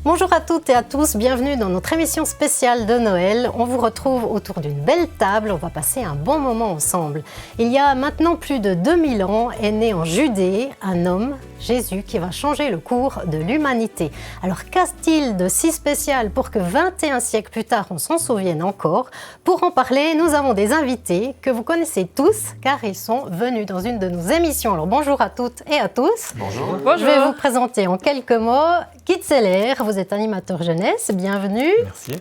Bonjour à toutes et à tous, bienvenue dans notre émission spéciale de Noël. On vous retrouve autour d'une belle table, on va passer un bon moment ensemble. Il y a maintenant plus de 2000 ans est né en Judée un homme, Jésus, qui va changer le cours de l'humanité. Alors qu'a-t-il de si spécial pour que 21 siècles plus tard on s'en souvienne encore? Pour en parler, nous avons des invités que vous connaissez tous car ils sont venus dans une de nos émissions. Alors bonjour à toutes et à tous. Bonjour. Je vais vous présenter en quelques mots Guy Zeller, vous êtes animateur jeunesse, bienvenue. Merci.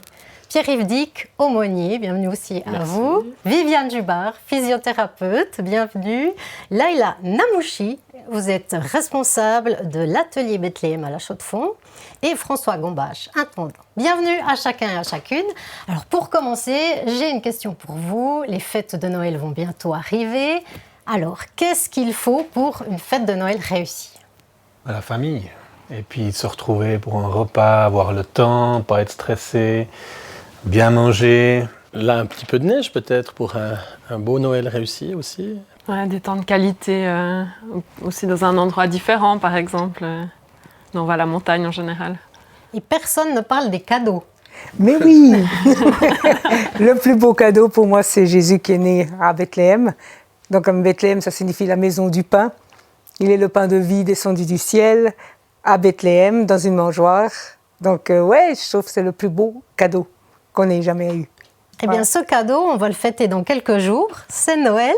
Pierre-Yves Dick, aumônier, bienvenue aussi à vous. Viviane Jubar, physiothérapeute, bienvenue. Laïla Namouchi, vous êtes responsable de l'atelier Bethléem à la Chaux-de-Fonds. Et François Gombache, intendant. Bienvenue à chacun et à chacune. Alors pour commencer, j'ai une question pour vous. Les fêtes de Noël vont bientôt arriver. Alors, qu'est-ce qu'il faut pour une fête de Noël réussie? La famille. Et puis se retrouver pour un repas, avoir le temps, pas être stressé, bien manger. Là, un petit peu de neige peut-être pour un beau Noël réussi aussi. Ouais, des temps de qualité aussi dans un endroit différent, par exemple. On va à la montagne en général. Et personne ne parle des cadeaux. Mais oui. Le plus beau cadeau pour moi, c'est Jésus qui est né à Bethléem. Donc comme Bethléem, ça signifie la maison du pain. Il est le pain de vie descendu du ciel à Bethléem, dans une mangeoire. Donc ouais, je trouve que c'est le plus beau cadeau qu'on ait jamais eu. Eh bien, ce cadeau, on va le fêter dans quelques jours. C'est Noël.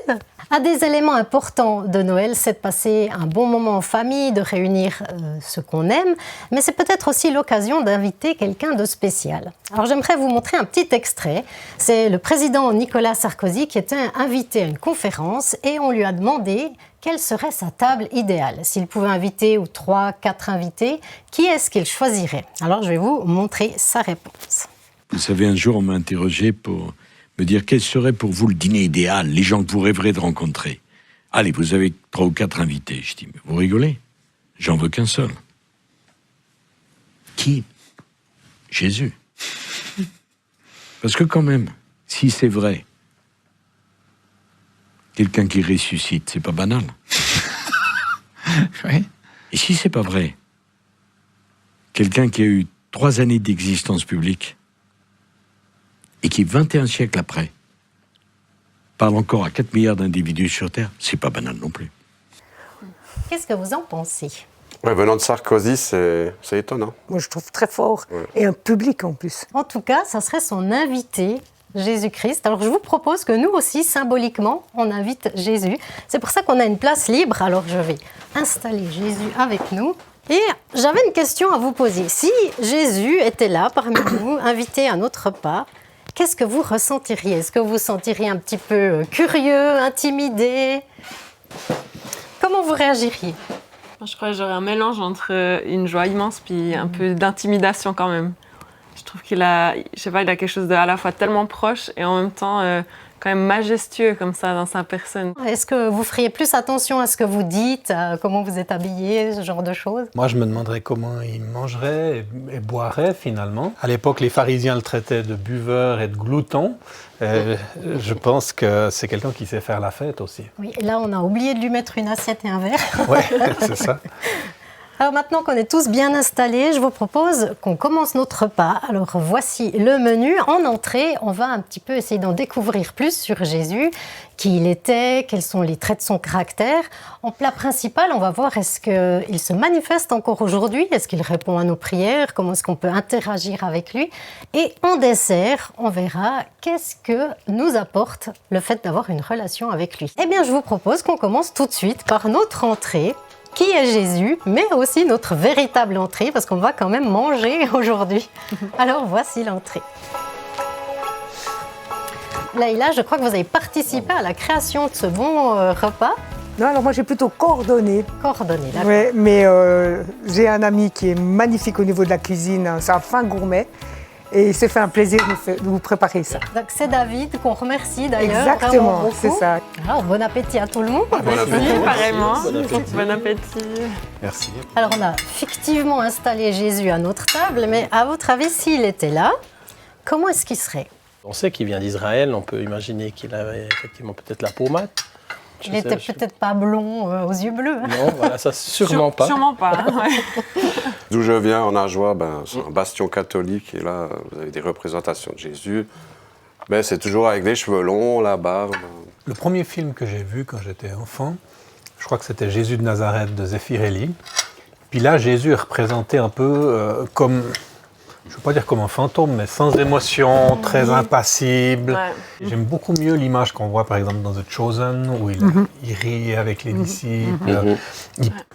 Un des éléments importants de Noël, c'est de passer un bon moment en famille, de réunir ce qu'on aime, mais c'est peut-être aussi l'occasion d'inviter quelqu'un de spécial. Alors, j'aimerais vous montrer un petit extrait. C'est le président Nicolas Sarkozy qui était invité à une conférence et on lui a demandé quelle serait sa table idéale. S'il pouvait inviter 3, 4 invités, qui est-ce qu'il choisirait? Alors, je vais vous montrer sa réponse. Vous savez, un jour, on m'a interrogé pour me dire quel serait pour vous le dîner idéal, les gens que vous rêverez de rencontrer. Allez, vous avez 3 ou 4 invités. Je dis, mais vous rigolez? J'en veux qu'un seul. Qui? Jésus. Parce que quand même, si c'est vrai, quelqu'un qui ressuscite, c'est pas banal. Oui. Et si c'est pas vrai, quelqu'un qui a eu 3 années d'existence publique, et qui, 21 siècles après, parle encore à 4 milliards d'individus sur Terre, c'est pas banal non plus. Qu'est-ce que vous en pensez? Ouais, venant de Sarkozy, c'est étonnant. Moi, je trouve très fort. Ouais. Et un public en plus. En tout cas, ça serait son invité, Jésus-Christ. Alors, je vous propose que nous aussi, symboliquement, on invite Jésus. C'est pour ça qu'on a une place libre. Alors, je vais installer Jésus avec nous. Et j'avais une question à vous poser. Si Jésus était là parmi nous, invité à notre repas, qu'est-ce que vous ressentiriez? Est-ce que vous vous sentiriez un petit peu curieux, intimidé? Comment vous réagiriez? Je crois que j'aurais un mélange entre une joie immense puis un peu d'intimidation quand même. Je trouve qu'il a, je sais pas, il a quelque chose de à la fois tellement proche et en même temps quand même majestueux comme ça dans sa personne. Est-ce que vous feriez plus attention à ce que vous dites, à comment vous êtes habillé, ce genre de choses? Moi, je me demanderais comment il mangerait et boirait finalement. À l'époque, les pharisiens le traitaient de buveur et de glouton. Je pense que c'est quelqu'un qui sait faire la fête aussi. Oui, et là, on a oublié de lui mettre une assiette et un verre. Oui, c'est ça. Alors maintenant qu'on est tous bien installés, je vous propose qu'on commence notre repas. Alors voici le menu. En entrée, on va un petit peu essayer d'en découvrir plus sur Jésus, qui il était, quels sont les traits de son caractère. En plat principal, on va voir est-ce qu'il se manifeste encore aujourd'hui, est-ce qu'il répond à nos prières, comment est-ce qu'on peut interagir avec lui. Et en dessert, on verra qu'est-ce que nous apporte le fait d'avoir une relation avec lui. Eh bien, je vous propose qu'on commence tout de suite par notre entrée. Qui est Jésus, mais aussi notre véritable entrée, parce qu'on va quand même manger aujourd'hui. Alors voici l'entrée. Laïla, je crois que vous avez participé à la création de ce bon repas. Non, alors moi j'ai plutôt coordonné. Coordonné, d'accord. Ouais, mais j'ai un ami qui est magnifique au niveau de la cuisine, c'est un fin gourmet. Et il s'est fait un plaisir de vous préparer ça. Donc c'est David qu'on remercie d'ailleurs. Exactement, vraiment c'est beaucoup. ça. Alors bon appétit à tout le monde. Bon appétit. Pareillement. Bon appétit. Bon appétit. Merci. Alors on a fictivement installé Jésus à notre table, mais à votre avis, s'il était là, comment est-ce qu'il serait? On sait qu'il vient d'Israël, on peut imaginer qu'il avait effectivement peut-être la peau mate. Il n'était peut-être pas blond aux yeux bleus. Hein. Non, voilà, ça sûrement pas. Sûrement pas. Hein, ouais. D'où je viens, en Ajoie, c'est un bastion catholique. Et là, vous avez des représentations de Jésus. Mais c'est toujours avec des cheveux longs, la barbe. Le premier film que j'ai vu quand j'étais enfant, je crois que c'était Jésus de Nazareth de Zeffirelli. Puis là, Jésus est représenté un peu comme, je ne veux pas dire comme un fantôme, mais sans émotion, très impassible. Ouais. J'aime beaucoup mieux l'image qu'on voit par exemple dans The Chosen, où il rit avec les disciples,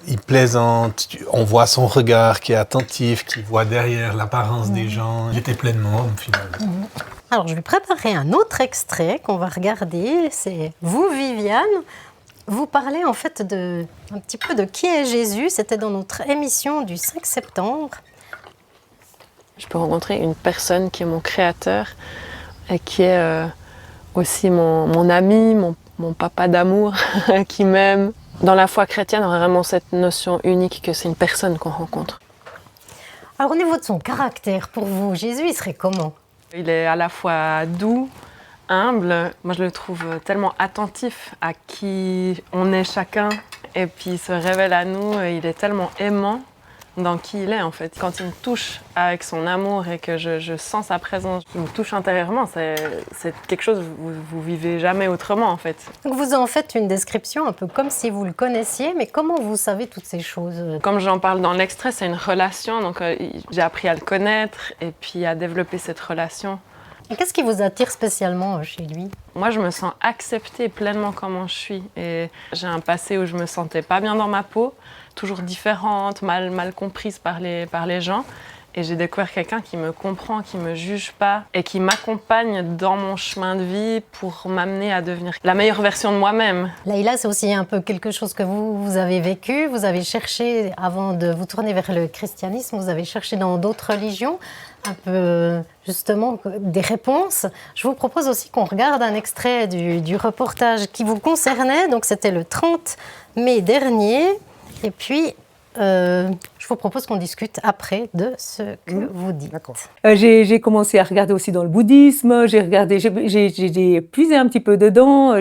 il plaisante, on voit son regard qui est attentif, qui voit derrière l'apparence des gens. Il était pleinement homme finalement. Alors je vais préparer un autre extrait qu'on va regarder. C'est vous, Viviane. Vous parlez en fait un petit peu de qui est Jésus. C'était dans notre émission du 5 septembre. Je peux rencontrer une personne qui est mon créateur et qui est aussi mon ami, mon papa d'amour, qui m'aime. Dans la foi chrétienne, on a vraiment cette notion unique que c'est une personne qu'on rencontre. Alors au niveau de son caractère, pour vous, Jésus, il serait comment? Il est à la fois doux, humble. Moi, je le trouve tellement attentif à qui on est chacun. Et puis, il se révèle à nous. Et il est tellement aimant dans qui il est, en fait. Quand il me touche avec son amour et que je sens sa présence, il me touche intérieurement. C'est quelque chose que vous vivez jamais autrement, en fait. Donc vous en faites une description un peu comme si vous le connaissiez, mais comment vous savez toutes ces choses? Comme j'en parle dans l'extrait, c'est une relation. Donc, j'ai appris à le connaître et puis à développer cette relation. Et qu'est-ce qui vous attire spécialement chez lui? Moi, je me sens acceptée pleinement comment je suis. Et j'ai un passé où je me sentais pas bien dans ma peau, toujours différente, mal comprise par les gens. Et j'ai découvert quelqu'un qui me comprend, qui me juge pas et qui m'accompagne dans mon chemin de vie pour m'amener à devenir la meilleure version de moi-même. Laïla, c'est aussi un peu quelque chose que vous avez vécu. Vous avez cherché, avant de vous tourner vers le christianisme, vous avez cherché dans d'autres religions un peu justement des réponses. Je vous propose aussi qu'on regarde un extrait du reportage qui vous concernait. Donc c'était le 30 mai dernier. Et puis, je vous propose qu'on discute après de ce que vous dites. D'accord. J'ai commencé à regarder aussi dans le bouddhisme, j'ai puisé un petit peu dedans,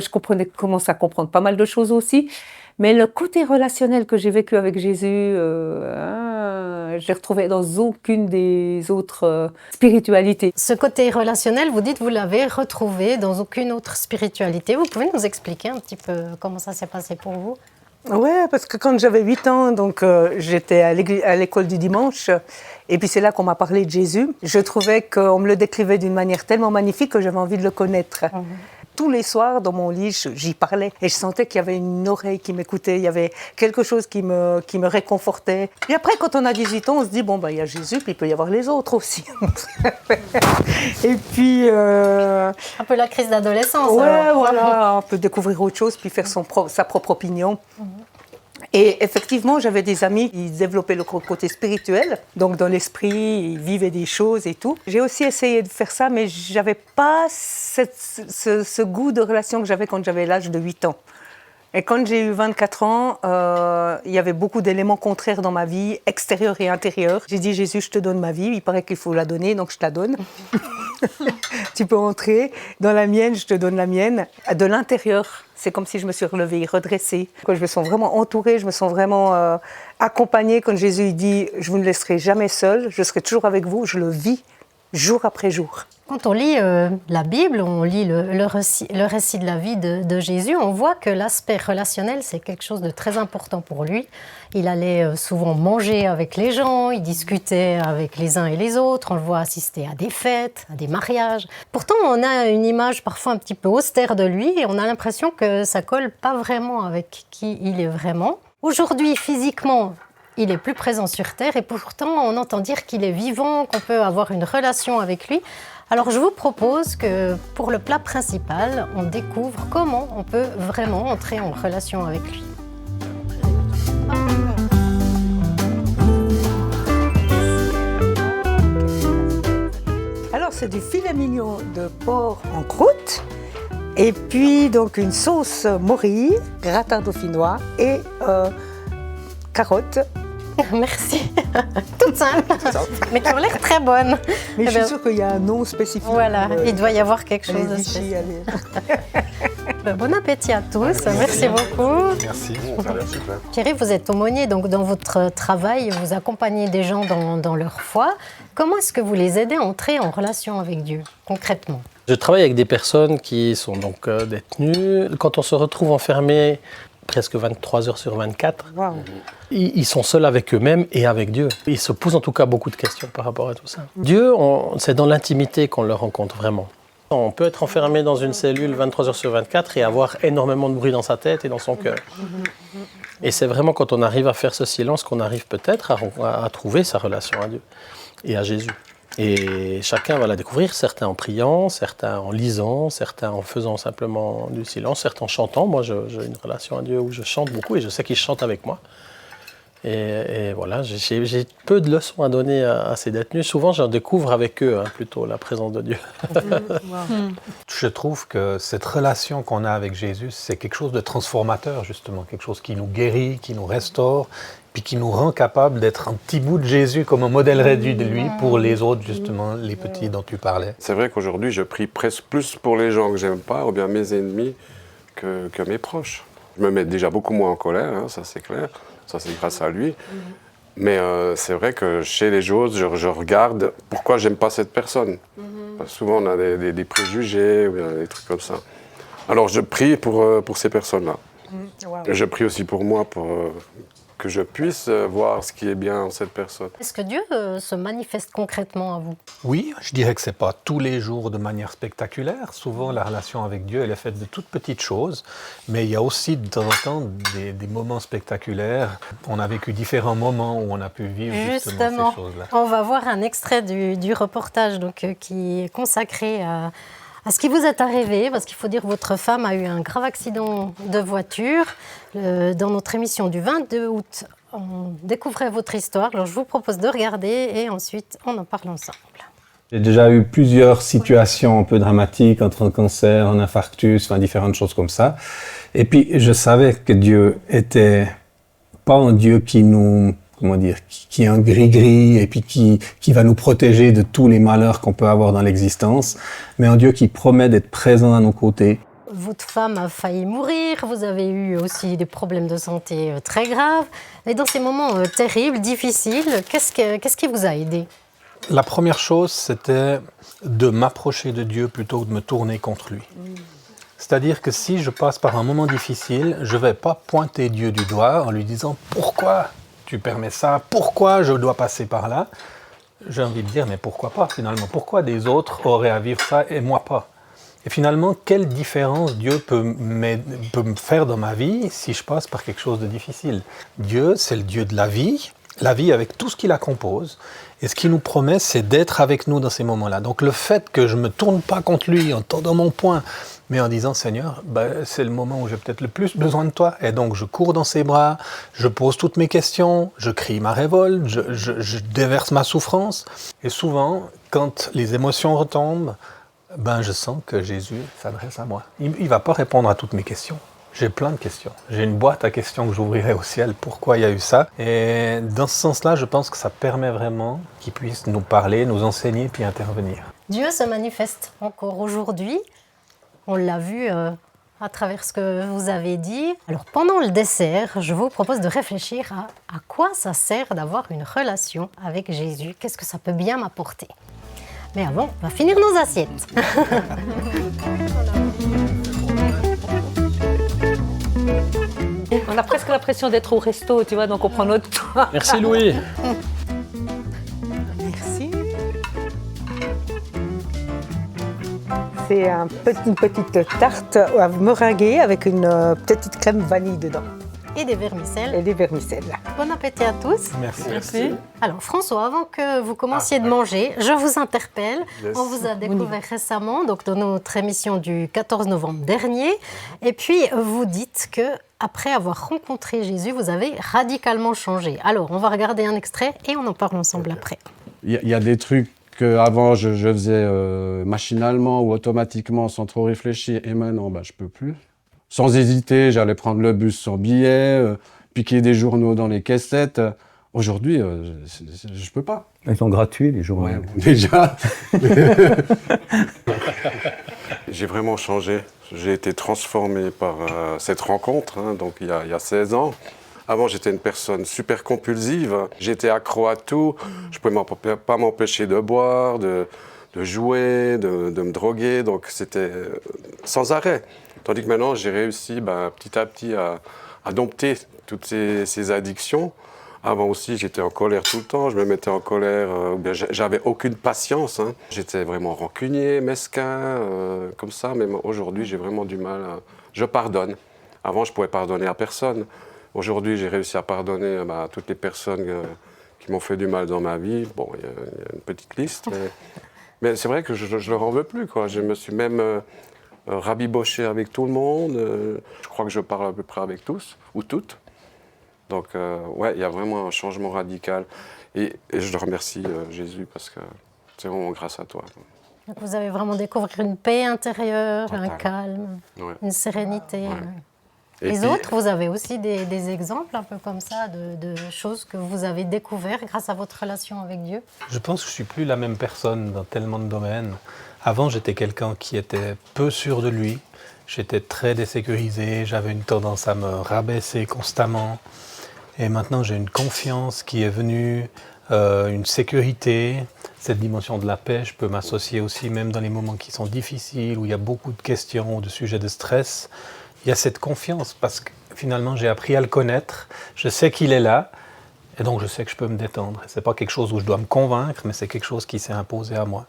commence à comprendre pas mal de choses aussi. Mais le côté relationnel que j'ai vécu avec Jésus, je l'ai retrouvé dans aucune des autres spiritualités. Ce côté relationnel, vous dites, vous l'avez retrouvé dans aucune autre spiritualité. Vous pouvez nous expliquer un petit peu comment ça s'est passé pour vous? Ouais, parce que quand j'avais 8 ans, donc j'étais à l'école du dimanche, et puis c'est là qu'on m'a parlé de Jésus. Je trouvais qu'on me le décrivait d'une manière tellement magnifique que j'avais envie de le connaître. Tous les soirs, dans mon lit, j'y parlais, et je sentais qu'il y avait une oreille qui m'écoutait, il y avait quelque chose qui me réconfortait. Et après, quand on a 18 ans, on se dit, bon, il y a Jésus, puis il peut y avoir les autres aussi. Et puis... Un peu la crise d'adolescence. Ouais, alors. voilà, on peut découvrir autre chose, puis faire sa propre opinion. Et effectivement, j'avais des amis qui développaient le côté spirituel, donc dans l'esprit, ils vivaient des choses et tout. J'ai aussi essayé de faire ça, mais j'avais pas ce goût de relation que j'avais quand j'avais l'âge de 8 ans. Et quand j'ai eu 24 ans, il y avait beaucoup d'éléments contraires dans ma vie, extérieurs et intérieurs. J'ai dit, Jésus, je te donne ma vie, il paraît qu'il faut la donner, donc je te la donne. Tu peux entrer dans la mienne, je te donne la mienne. De l'intérieur, c'est comme si je me suis relevée, redressée. Quand je me sens vraiment entourée, je me sens vraiment accompagnée. Quand Jésus dit, je vous ne laisserai jamais seule, je serai toujours avec vous, je le vis jour après jour. Quand on lit la Bible, on lit le récit de la vie de Jésus, on voit que l'aspect relationnel, c'est quelque chose de très important pour lui. Il allait souvent manger avec les gens, il discutait avec les uns et les autres, on le voit assister à des fêtes, à des mariages. Pourtant, on a une image parfois un petit peu austère de lui et on a l'impression que ça colle pas vraiment avec qui il est vraiment. Aujourd'hui, physiquement, il est plus présent sur Terre et pourtant, on entend dire qu'il est vivant, qu'on peut avoir une relation avec lui. Alors je vous propose que pour le plat principal, on découvre comment on peut vraiment entrer en relation avec lui. c'est du filet mignon de porc en croûte. Et puis, donc, une sauce morille, gratin dauphinois et carottes. Merci. Toute simple, mais qui ont l'air très bonnes. Mais Eh je suis ben, sûre qu'il y a un nom spécifique. Voilà, pour, il doit y avoir quelque les chose de Vichy, spécial. allez. Bon appétit à tous, merci beaucoup. Merci. Ça a l'air super. Thierry, vous êtes aumônier, donc dans votre travail, vous accompagnez des gens dans leur foi. Comment est-ce que vous les aidez à entrer en relation avec Dieu, concrètement? Je travaille avec des personnes qui sont donc détenues. Quand on se retrouve enfermé presque 23 heures sur 24, Wow. ils sont seuls avec eux-mêmes et avec Dieu. Ils se posent en tout cas beaucoup de questions par rapport à tout ça. Dieu, c'est dans l'intimité qu'on le rencontre vraiment. On peut être enfermé dans une cellule 23 heures sur 24 et avoir énormément de bruit dans sa tête et dans son cœur. Et c'est vraiment quand on arrive à faire ce silence qu'on arrive peut-être à trouver sa relation à Dieu et à Jésus. Et chacun va la découvrir, certains en priant, certains en lisant, certains en faisant simplement du silence, certains en chantant. Moi, j'ai une relation à Dieu où je chante beaucoup et je sais qu'il chante avec moi. Et voilà, j'ai peu de leçons à donner à ces détenus. Souvent, j'en découvre avec eux, plutôt, la présence de Dieu. Je trouve que cette relation qu'on a avec Jésus, c'est quelque chose de transformateur, justement, quelque chose qui nous guérit, qui nous restaure, puis qui nous rend capable d'être un petit bout de Jésus comme un modèle réduit de lui pour les autres, justement, les petits dont tu parlais. C'est vrai qu'aujourd'hui, je prie presque plus pour les gens que j'aime pas, ou bien mes ennemis, que mes proches. Je me mets déjà beaucoup moins en colère, ça c'est clair. Ça, c'est grâce à lui. Mais c'est vrai que chez les autres, je regarde pourquoi j'aime pas cette personne. Parce que souvent, on a des préjugés ou des trucs comme ça. Alors, je prie pour ces personnes-là. Wow. Je prie aussi pour moi, pour que je puisse voir ce qui est bien en cette personne. Est-ce que Dieu se manifeste concrètement à vous? Oui, je dirais que ce n'est pas tous les jours de manière spectaculaire. Souvent, la relation avec Dieu, elle est faite de toutes petites choses. Mais il y a aussi de temps en temps des moments spectaculaires. On a vécu différents moments où on a pu vivre justement ces choses-là. On va voir un extrait du reportage donc, qui est consacré à ce qui vous est arrivé, parce qu'il faut dire que votre femme a eu un grave accident de voiture. Dans notre émission du 22 août, on découvrait votre histoire. Alors je vous propose de regarder et ensuite on en parle ensemble. J'ai déjà eu plusieurs situations un peu dramatiques entre un cancer, un infarctus, enfin différentes choses comme ça. Et puis je savais que Dieu était pas un Dieu qui nous, comment dire, qui est un gris-gris et puis qui va nous protéger de tous les malheurs qu'on peut avoir dans l'existence, mais un Dieu qui promet d'être présent à nos côtés. Votre femme a failli mourir, vous avez eu aussi des problèmes de santé très graves. Et dans ces moments terribles, difficiles, qu'est-ce qui vous a aidé? La première chose, c'était de m'approcher de Dieu plutôt que de me tourner contre lui. C'est-à-dire que si je passe par un moment difficile, je ne vais pas pointer Dieu du doigt en lui disant « Pourquoi tu permets ça? Pourquoi je dois passer par là ?» J'ai envie de dire « Mais pourquoi pas finalement? Pourquoi des autres auraient à vivre ça et moi pas ?» Et finalement, quelle différence Dieu peut me faire dans ma vie si je passe par quelque chose de difficile? Dieu, c'est le Dieu de la vie avec tout ce qui la compose. Et ce qu'il nous promet, c'est d'être avec nous dans ces moments-là. Donc le fait que je ne me tourne pas contre lui en tendant mon poing, mais en disant « Seigneur, c'est le moment où j'ai peut-être le plus besoin de toi. » Et donc je cours dans ses bras, je pose toutes mes questions, je crie ma révolte, je déverse ma souffrance. Et souvent, quand les émotions retombent, je sens que Jésus s'adresse à moi. Il ne va pas répondre à toutes mes questions. J'ai plein de questions. J'ai une boîte à questions que j'ouvrirai au ciel. Pourquoi il y a eu ça? Et dans ce sens-là, je pense que ça permet vraiment qu'il puisse nous parler, nous enseigner, puis intervenir. Dieu se manifeste encore aujourd'hui. On l'a vu à travers ce que vous avez dit. Alors pendant le dessert, je vous propose de réfléchir à quoi ça sert d'avoir une relation avec Jésus. Qu'est-ce que ça peut bien m'apporter? Mais avant, on va finir nos assiettes. On a presque l'impression d'être au resto, tu vois, donc on prend notre temps. Merci Louis. Merci. C'est une petite tarte à meringuer avec une petite crème vanille dedans Et des vermicelles. et des vermicelles. Bon appétit à tous. Merci. Alors François, avant que vous commenciez de manger, je vous interpelle. Yes. On vous a découvert récemment, donc dans notre émission du 14 novembre dernier. Et puis vous dites que après avoir rencontré Jésus, vous avez radicalement changé. Alors on va regarder un extrait et on en parle ensemble après. Il y a des trucs qu'avant je faisais machinalement ou automatiquement sans trop réfléchir, et maintenant je peux plus. Sans hésiter, j'allais prendre le bus sans billet, piquer des journaux dans les caissettes. Aujourd'hui, je peux pas. Ils sont gratuits, les journaux. Ouais, déjà. J'ai vraiment changé. J'ai été transformé par cette rencontre, donc il y a 16 ans. Avant, j'étais une personne super compulsive. J'étais accro à tout. Je ne pouvais pas m'empêcher de boire, de jouer, de me droguer. Donc, c'était sans arrêt. Tandis que maintenant, j'ai réussi petit à petit à dompter toutes ces addictions. Avant aussi, j'étais en colère tout le temps. Je me mettais en colère. J'avais aucune patience. J'étais vraiment rancunier, mesquin, comme ça. Mais aujourd'hui, j'ai vraiment du mal. Je pardonne. Avant, je ne pouvais pardonner à personne. Aujourd'hui, j'ai réussi à pardonner à toutes les personnes qui m'ont fait du mal dans ma vie. Bon, il y a une petite liste. Mais c'est vrai que je ne leur en veux plus, quoi. Je me suis même rabiboché avec tout le monde. Je crois que je parle à peu près avec tous, ou toutes. Donc, ouais, il y a vraiment un changement radical. Et je remercie Jésus parce que c'est vraiment grâce à toi. Donc vous avez vraiment découvert une paix intérieure, Total. un calme, Ouais. une sérénité. Ouais. Les puis, autres, vous avez aussi des exemples un peu comme ça, de choses que vous avez découvertes grâce à votre relation avec Dieu? Je pense que je ne suis plus la même personne dans tellement de domaines. Avant, j'étais quelqu'un qui était peu sûr de lui. J'étais très désécurisé, j'avais une tendance à me rabaisser constamment. Et maintenant, j'ai une confiance qui est venue, une sécurité. Cette dimension de la paix, je peux m'associer aussi, même dans les moments qui sont difficiles, où il y a beaucoup de questions, de sujets de stress. Il y a cette confiance parce que finalement, j'ai appris à le connaître. Je sais qu'il est là et donc je sais que je peux me détendre. Ce n'est pas quelque chose où je dois me convaincre, mais c'est quelque chose qui s'est imposé à moi.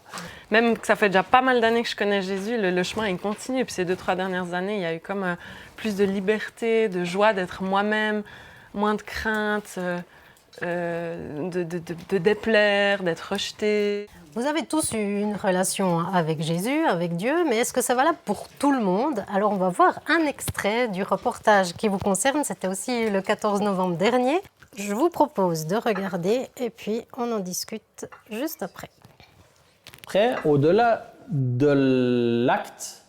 Même que ça fait déjà pas mal d'années que je connais Jésus, le chemin il continue. Puis ces 2-3 dernières années, il y a eu comme plus de liberté, de joie d'être moi-même, moins de crainte, de déplaire, d'être rejeté. Vous avez tous eu une relation avec Jésus, avec Dieu, mais est-ce que c'est valable pour tout le monde? Alors on va voir un extrait du reportage qui vous concerne, c'était aussi le 14 novembre dernier. Je vous propose de regarder et puis on en discute juste après. Après, au-delà de l'acte,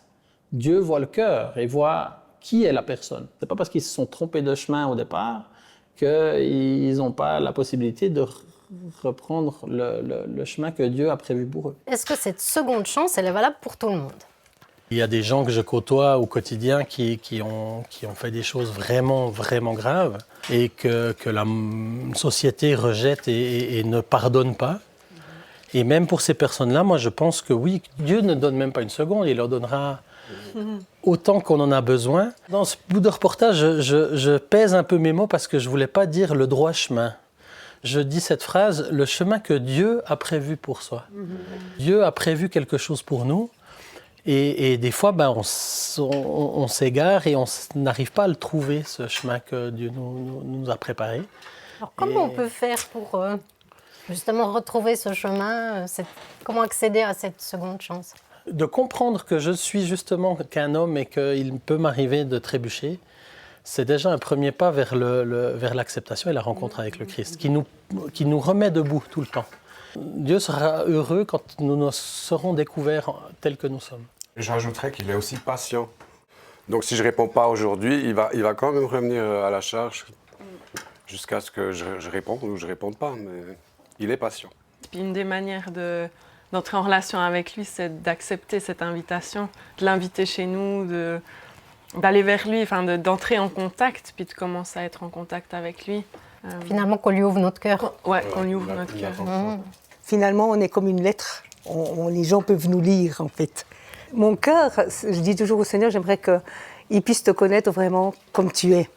Dieu voit le cœur et voit qui est la personne. Ce n'est pas parce qu'ils se sont trompés de chemin au départ qu'ils n'ont pas la possibilité de reprendre le chemin que Dieu a prévu pour eux. Est-ce que cette seconde chance, elle est valable pour tout le monde? Il y a des gens que je côtoie au quotidien qui ont fait des choses vraiment, vraiment graves et que la société rejette et ne pardonne pas. Et même pour ces personnes-là, moi je pense que oui, Dieu ne donne même pas une seconde, il leur donnera autant qu'on en a besoin. Dans ce bout de reportage, je pèse un peu mes mots parce que je ne voulais pas dire le droit chemin. Je dis cette phrase, le chemin que Dieu a prévu pour soi. Dieu a prévu quelque chose pour nous et des fois on s'égare et on n'arrive pas à le trouver, ce chemin que Dieu nous a préparé. Alors comment on peut faire pour justement retrouver ce chemin, comment accéder à cette seconde chance? De comprendre que je suis justement qu'un homme et qu'il peut m'arriver de trébucher, c'est déjà un premier pas vers l'acceptation et la rencontre avec le Christ, qui nous remet debout tout le temps. Dieu sera heureux quand nous nous serons découverts tels que nous sommes. J'ajouterais qu'il est aussi patient. Donc si je ne réponds pas aujourd'hui, il va quand même revenir à la charge jusqu'à ce que je réponde ou je ne réponde pas. Mais il est patient. Puis une des manières d'entrer en relation avec lui, c'est d'accepter cette invitation, de l'inviter chez nous, d'aller vers lui, d'entrer en contact, puis de commencer à être en contact avec lui. Finalement, qu'on lui ouvre notre cœur. Ouais, qu'on lui ouvre notre cœur. Finalement, on est comme une lettre. Les gens peuvent nous lire, en fait. Mon cœur, je dis toujours au Seigneur, j'aimerais qu'il puisse te connaître vraiment comme tu es.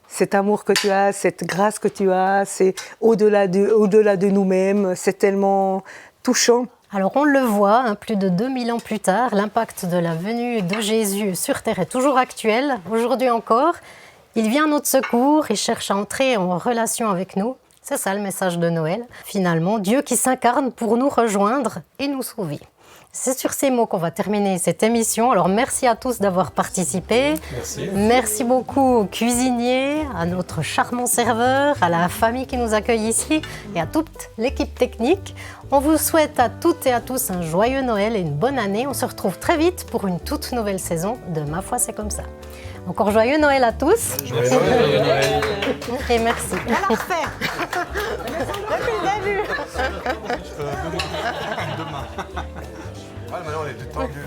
Cet amour que tu as, cette grâce que tu as, c'est au-delà de nous-mêmes, c'est tellement touchant. Alors on le voit, plus de 2000 ans plus tard, l'impact de la venue de Jésus sur Terre est toujours actuel. Aujourd'hui encore, il vient à notre secours, il cherche à entrer en relation avec nous. C'est ça le message de Noël. Finalement, Dieu qui s'incarne pour nous rejoindre et nous sauver. C'est sur ces mots qu'on va terminer cette émission. Alors merci à tous d'avoir participé. Merci beaucoup aux cuisiniers, à notre charmant serveur, à la famille qui nous accueille ici et à toute l'équipe technique. On vous souhaite à toutes et à tous un joyeux Noël et une bonne année. On se retrouve très vite pour une toute nouvelle saison de Ma foi c'est comme ça. Encore joyeux Noël à tous. Joyeux Noël. Et merci. On va la refaire. Depuis le début. Demain. Maintenant on est détendu.